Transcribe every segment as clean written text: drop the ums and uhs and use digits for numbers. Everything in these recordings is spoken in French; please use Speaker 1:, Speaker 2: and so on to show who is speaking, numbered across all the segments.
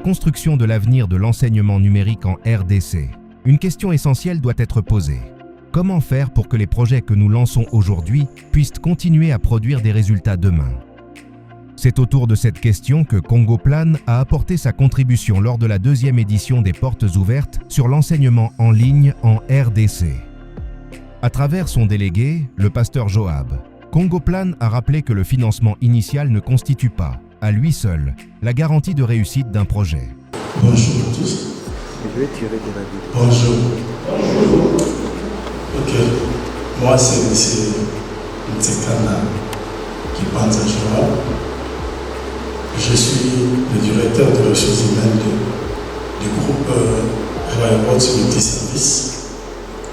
Speaker 1: construction de l'avenir de l'enseignement numérique en RDC, une question essentielle doit être posée. Comment faire pour que les projets que nous lançons aujourd'hui puissent continuer à produire des résultats demain? C'est autour de cette question que Congoplan a apporté sa contribution lors de la 2e édition des Portes ouvertes sur l'enseignement en ligne en RDC. À travers son délégué, le pasteur Joab, Congoplan a rappelé que le financement initial ne constitue pas, à lui seul, la garantie de réussite d'un projet.
Speaker 2: Bonjour à tous.
Speaker 3: Je vais tirer de la vidéo.
Speaker 2: Bonjour. Ok. Moi, c'est M. Nsekana qui pense à Joab. Je suis le directeur de ressources humaines du groupe Aéroports Multiservices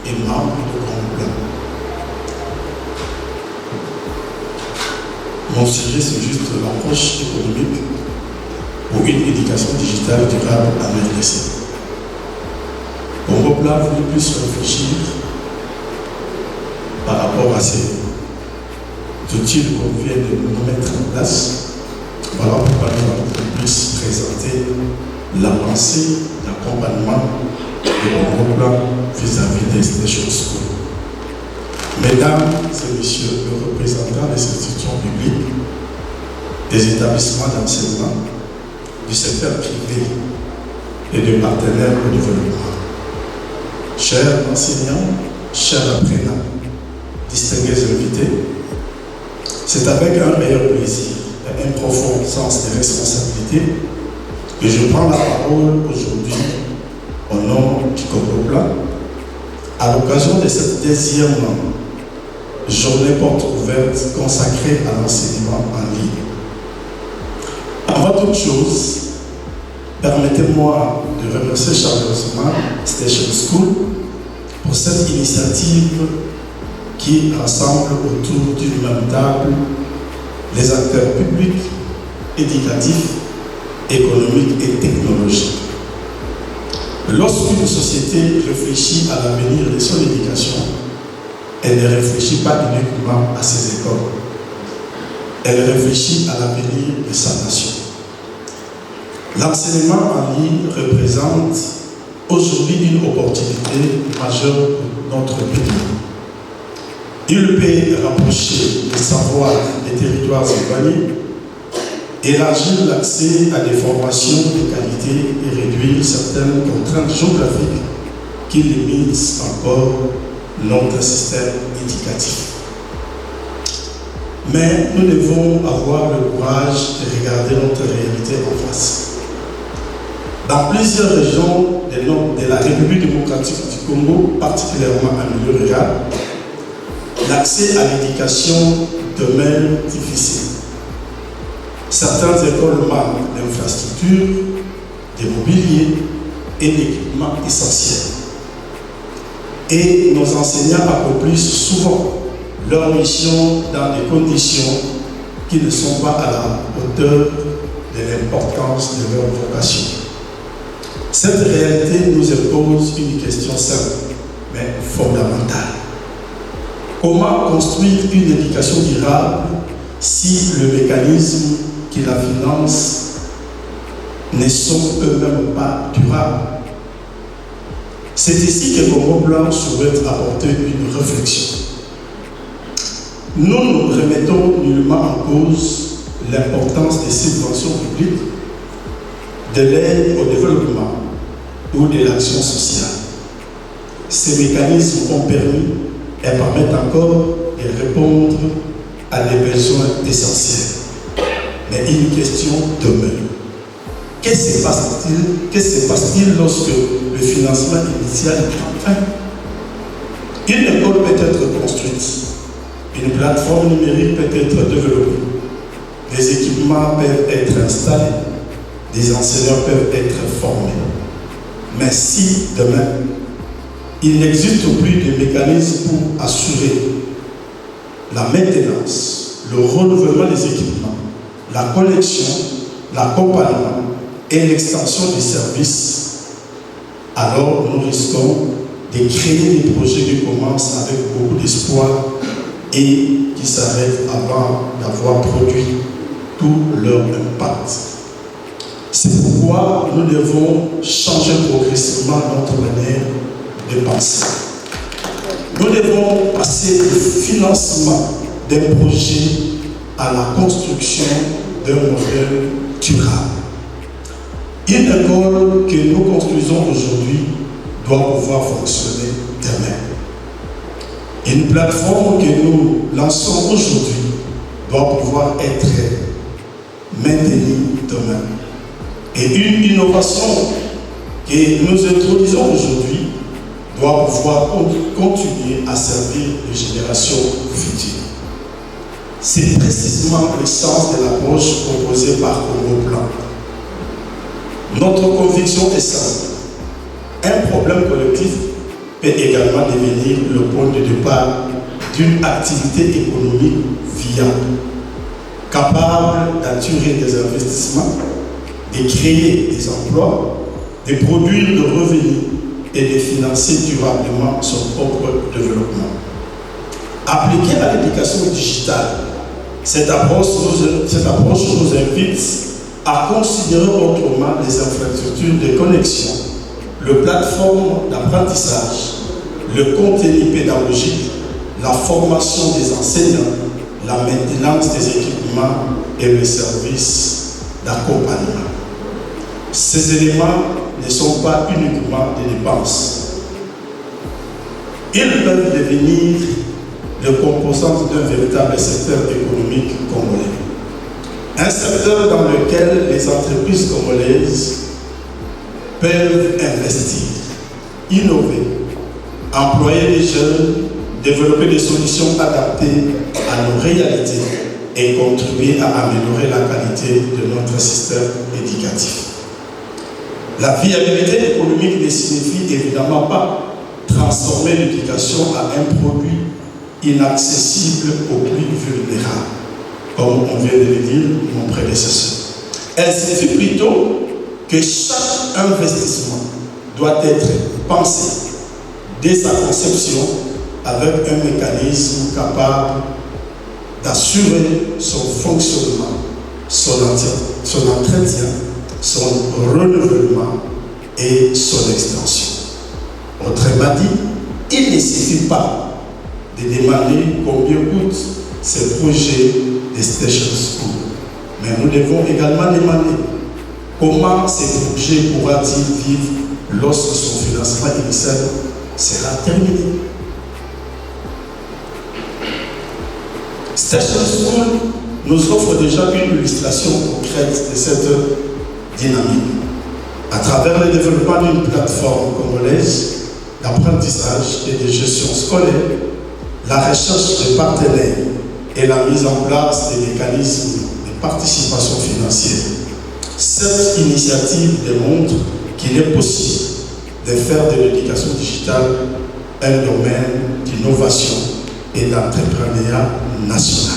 Speaker 2: et membre de Congoplan. Mon sujet, c'est juste l'approche économique pour une éducation digitale durable en RDC. Congoplan voulait plus réfléchir par rapport à ces outils qu'on vient de nous mettre en place. Voilà pourquoi nous allons plus présenter l'avancée d'accompagnement de Congoplan vis-à-vis des choses. Mesdames et messieurs, le représentant des institutions publiques, des établissements d'enseignement, du secteur privé et de partenaires au développement, chers enseignants, chers apprenants, distingués invités, c'est avec un meilleur plaisir et un profond sens de responsabilité que je prends la parole aujourd'hui au nom du Congoplan à l'occasion de cette 2e journée porte ouverte consacrée à l'enseignement en ligne. Avant toute chose, permettez-moi de remercier chaleureusement Station School pour cette initiative qui rassemble autour d'une même table les acteurs publics, éducatifs, économiques et technologiques. Lorsqu'une société réfléchit à l'avenir de son éducation, elle ne réfléchit pas uniquement à ses écoles. Elle réfléchit à l'avenir de sa nation. L'enseignement en ligne représente aujourd'hui une opportunité majeure pour notre pays. Il peut rapprocher les savoirs des territoires éloignés, élargir l'accès à des formations de qualité et réduire certaines contraintes géographiques qui limitent encore notre système éducatif. Mais nous devons avoir le courage de regarder notre réalité en face. Dans plusieurs régions de la République démocratique du Congo, particulièrement en milieu rural, l'accès à l'éducation demeure difficile. Certaines écoles manquent d'infrastructures, de mobilier et d'équipements essentiels. Et nos enseignants accomplissent souvent leur mission dans des conditions qui ne sont pas à la hauteur de l'importance de leur vocation. Cette réalité nous impose une question simple, mais fondamentale. Comment construire une éducation durable si le mécanisme qui la finance ne sont eux-mêmes pas durables? C'est ici que Congoplan souhaite apporter une réflexion. Nous ne remettons nullement en cause l'importance des subventions publiques, de l'aide au développement ou de l'action sociale. Ces mécanismes ont permis et permettent encore de répondre à des besoins essentiels. Mais une question demeure. Qu'est-ce qui se passe-t-il lorsque le financement initial est en fin? Une école peut être construite, une plateforme numérique peut être développée, des équipements peuvent être installés, des enseignants peuvent être formés. Mais si demain, il n'existe plus de mécanismes pour assurer la maintenance, le renouvellement des équipements, la collection, l'accompagnement et l'extension des services, alors nous risquons de créer des projets qui commencent avec beaucoup d'espoir et qui s'arrêtent avant d'avoir produit tout leur impact. C'est pourquoi nous devons changer progressivement notre manière de penser. Nous devons passer du financement d'un projet à la construction d'un modèle durable. Une école que nous construisons aujourd'hui doit pouvoir fonctionner demain. Une plateforme que nous lançons aujourd'hui doit pouvoir être maintenue demain. Et une innovation que nous introduisons aujourd'hui doit pouvoir continuer à servir les générations futures. C'est précisément le sens de l'approche proposée par Congo Plan. Notre conviction est simple. Un problème collectif peut également devenir le point de départ d'une activité économique viable, capable d'attirer des investissements, de créer des emplois, de produire des revenus et de financer durablement son propre développement. Appliquée à l'éducation digitale, cette approche nous invite à considérer autrement les infrastructures de connexion, les plateformes d'apprentissage, le contenu pédagogique, la formation des enseignants, la maintenance des équipements et le service d'accompagnement. Ces éléments ne sont pas uniquement des dépenses. Ils peuvent devenir les composantes d'un véritable secteur économique congolais. Un secteur dans lequel les entreprises congolaises peuvent investir, innover, employer les jeunes, développer des solutions adaptées à nos réalités et contribuer à améliorer la qualité de notre système éducatif. La viabilité économique ne signifie évidemment pas transformer l'éducation à un produit inaccessible aux plus vulnérables, comme on vient de le dire mon prédécesseur. Elle signifie plutôt que chaque investissement doit être pensé dès sa conception avec un mécanisme capable d'assurer son fonctionnement, son entretien, son renouvellement et son extension. Autrement dit, il ne suffit pas de demander combien coûtent ces projets de Station School. Mais nous devons également demander comment ces projets pourra-t-il vivre lorsque son financement initial sera terminé. Station School nous offre déjà une illustration concrète de cette dynamique. À travers le développement d'une plateforme congolaise d'apprentissage et de gestion scolaire, la recherche de partenaires et la mise en place des mécanismes de participation financière. Cette initiative démontre qu'il est possible de faire de l'éducation digitale un domaine d'innovation et d'entrepreneuriat national.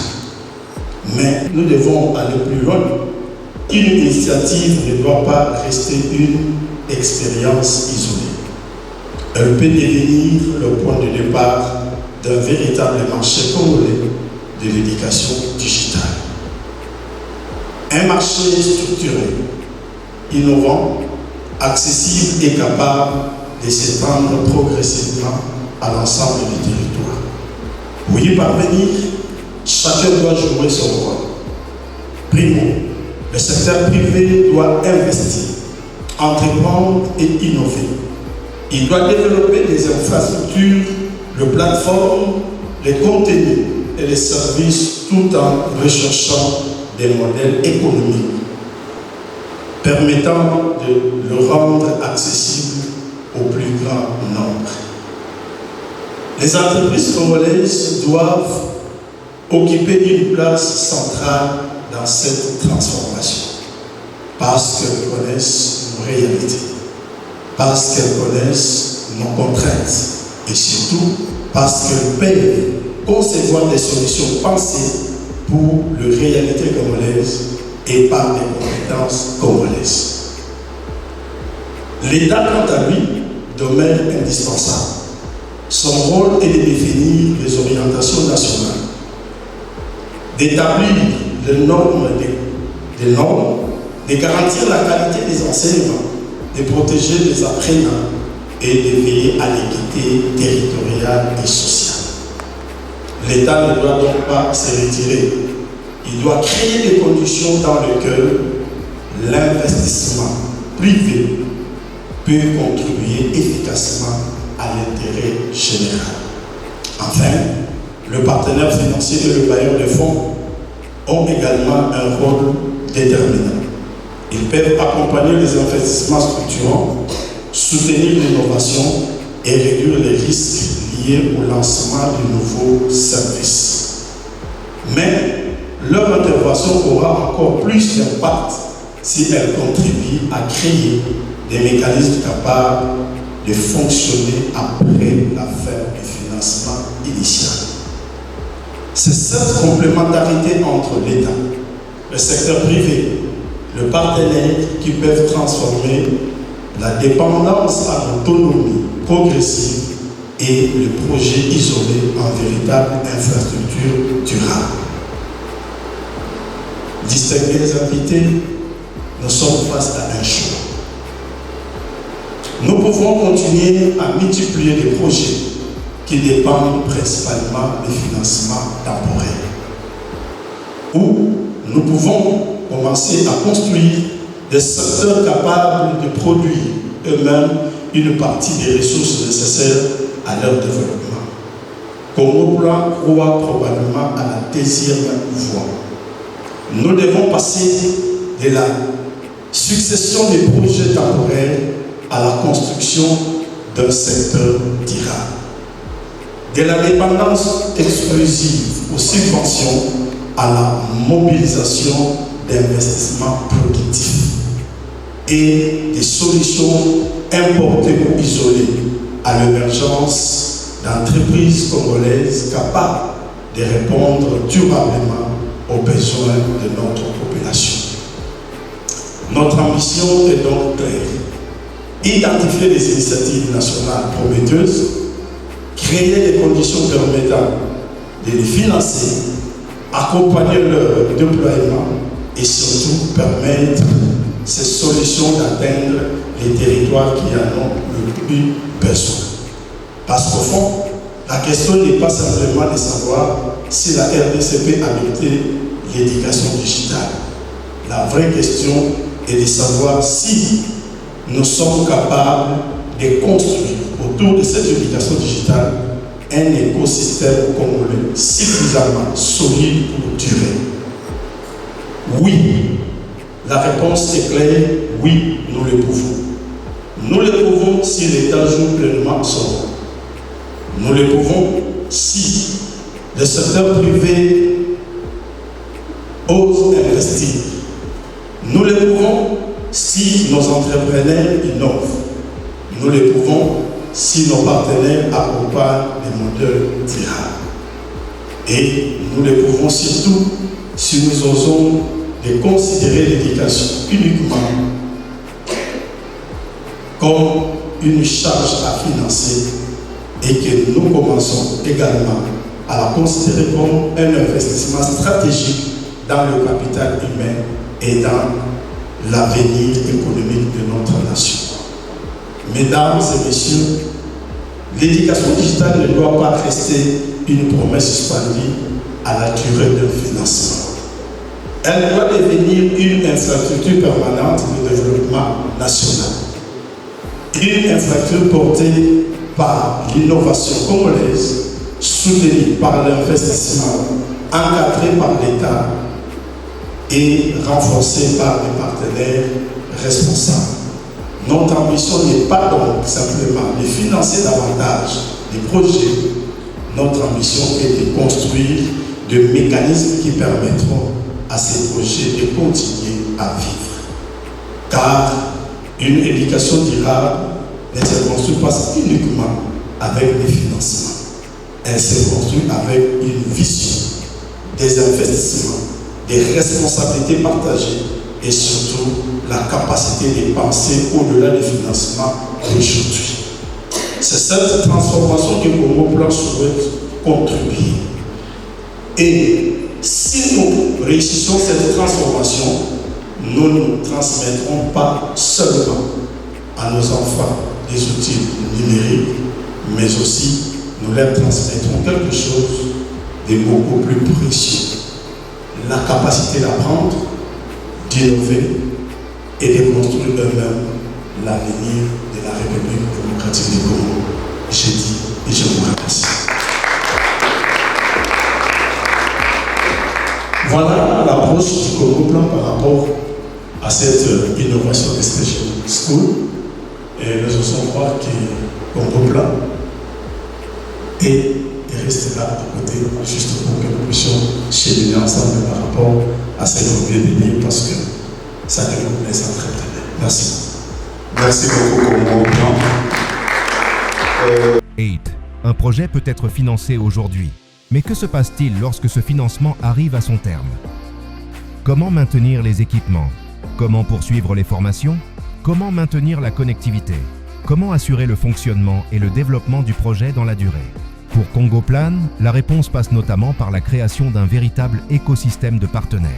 Speaker 2: Mais nous devons aller plus loin. Une initiative ne doit pas rester une expérience isolée. Elle peut devenir le point de départ d'un véritable marché congolais de l'éducation digitale. Un marché structuré, innovant, accessible et capable de s'étendre progressivement à l'ensemble du territoire. Pour y parvenir, chacun doit jouer son rôle. Primo, le secteur privé doit investir, entreprendre et innover. Il doit développer des infrastructures, les plateformes, les contenus et les services tout en recherchant des modèles économiques permettant de le rendre accessible au plus grand nombre. Les entreprises congolaises doivent occuper une place centrale dans cette transformation parce qu'elles connaissent nos réalités, parce qu'elles connaissent nos contraintes et surtout parce qu'elles peuvent concevoir des solutions pensées pour les réalités congolaises et par les compétences congolaises. L'État, quant à lui, demeure indispensable. Son rôle est de définir les orientations nationales, d'établir les normes, de garantir la qualité des enseignements, de protéger les apprenants et de veiller à l'équité territoriale et sociale. L'État ne doit donc pas se retirer. Il doit créer des conditions dans lesquelles l'investissement privé peut contribuer efficacement à l'intérêt général. Enfin, le partenaire financier et le bailleur de fonds ont également un rôle déterminant. Ils peuvent accompagner les investissements structurants, soutenir l'innovation et réduire les risques liés au lancement de nouveaux services. Mais leur intervention aura encore plus d'impact si elle contribue à créer des mécanismes capables de fonctionner après la fin du financement initial. C'est cette complémentarité entre l'État, le secteur privé, le partenaire qui peuvent transformer la dépendance en autonomie progressive et le projet isolé en véritable infrastructure durable. Distingués invités, nous sommes face à un choix. Nous pouvons continuer à multiplier les projets qui dépendent principalement des financements temporaires. Ou nous pouvons commencer à construire des secteurs capables de produire eux-mêmes une partie des ressources nécessaires à leur développement. Congo Plan croit probablement à la deuxième voie. Nous devons passer de la succession des projets temporaires à la construction d'un secteur durable. De la dépendance exclusive aux subventions à la mobilisation d'investissements productifs et des solutions importées ou isolées à l'émergence d'entreprises congolaises capables de répondre durablement aux besoins de notre population. Notre ambition est donc claire. Identifier les initiatives nationales prometteuses, créer les conditions permettant de les financer, accompagner leur déploiement et surtout permettre ces solutions d'atteindre les territoires qui en ont le plus besoin. Parce qu'au fond, la question n'est pas simplement de savoir si la RDC peut adopter l'éducation digitale. La vraie question est de savoir si nous sommes capables de construire autour de cette éducation digitale un écosystème congolais suffisamment solide pour durer. Oui, la réponse est claire, oui, nous le pouvons. Nous le pouvons si l'État joue pleinement son rôle. Nous le pouvons si le secteur privé ose investir. Nous le pouvons si nos entrepreneurs innovent. Nous le pouvons si nos partenaires accompagnent des modèles durables. Et nous le pouvons surtout si nous osons de considérer l'éducation uniquement comme une charge à financer et que nous commençons également à la considérer comme un investissement stratégique dans le capital humain et dans l'avenir économique de notre nation. Mesdames et messieurs, l'éducation digitale ne doit pas rester une promesse suspendue à la durée d'un financement. Elle doit devenir une infrastructure permanente de développement national. Une infrastructure portée par l'innovation congolaise, soutenue par l'investissement, encadrée par l'État et renforcée par des partenaires responsables. Notre ambition n'est pas donc simplement de financer davantage des projets. Notre ambition est de construire des mécanismes qui permettront à ces projets de continuer à vivre. Car une éducation durable ne se construit pas uniquement avec des financements. Elle se construit avec une vision, des investissements, des responsabilités partagées et surtout la capacité de penser au-delà des financements d'aujourd'hui. C'est cette transformation que Congo Plan souhaite contribuer. Et si nous réussissons cette transformation, nous ne transmettrons pas seulement à nos enfants des outils numériques, mais aussi nous leur transmettrons quelque chose de beaucoup plus précieux. La capacité d'apprendre, d'innover et de construire eux-mêmes l'avenir de la République démocratique du Congo. J'ai dit et je vous remercie. Voilà l'approche du Congo Plan par rapport à cette innovation des Station School. Et nous osons croire que Congo Plan est resté là à côté, juste pour que nous puissions cheminer ensemble par rapport à cette objet parce que ça nous plaît, ça très très bien. Merci.
Speaker 4: Merci beaucoup, Congo Plan.
Speaker 1: 8. Un projet peut être financé aujourd'hui. Mais que se passe-t-il lorsque ce financement arrive à son terme? Comment maintenir les équipements? Comment poursuivre les formations? Comment maintenir la connectivité? Comment assurer le fonctionnement et le développement du projet dans la durée? Pour Congo Plan, la réponse passe notamment par la création d'un véritable écosystème de partenaires.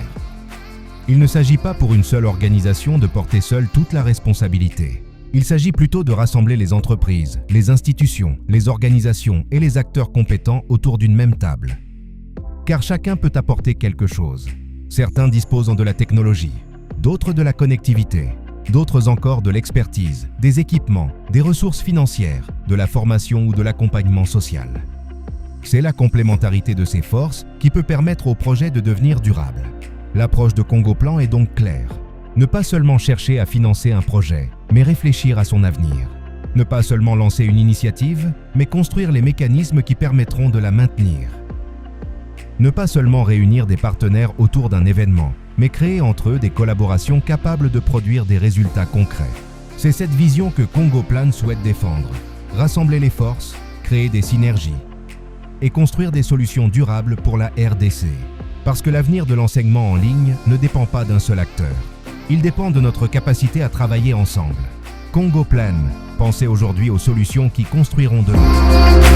Speaker 1: Il ne s'agit pas pour une seule organisation de porter seule toute la responsabilité. Il s'agit plutôt de rassembler les entreprises, les institutions, les organisations et les acteurs compétents autour d'une même table. Car chacun peut apporter quelque chose. Certains disposent de la technologie, d'autres de la connectivité, d'autres encore de l'expertise, des équipements, des ressources financières, de la formation ou de l'accompagnement social. C'est la complémentarité de ces forces qui peut permettre au projet de devenir durable. L'approche de Congo Plan est donc claire. Ne pas seulement chercher à financer un projet, mais réfléchir à son avenir. Ne pas seulement lancer une initiative, mais construire les mécanismes qui permettront de la maintenir. Ne pas seulement réunir des partenaires autour d'un événement, mais créer entre eux des collaborations capables de produire des résultats concrets. C'est cette vision que Congo Plan souhaite défendre. Rassembler les forces, créer des synergies et construire des solutions durables pour la RDC. Parce que l'avenir de l'enseignement en ligne ne dépend pas d'un seul acteur. Il dépend de notre capacité à travailler ensemble. Congo Plan, pensez aujourd'hui aux solutions qui construiront demain.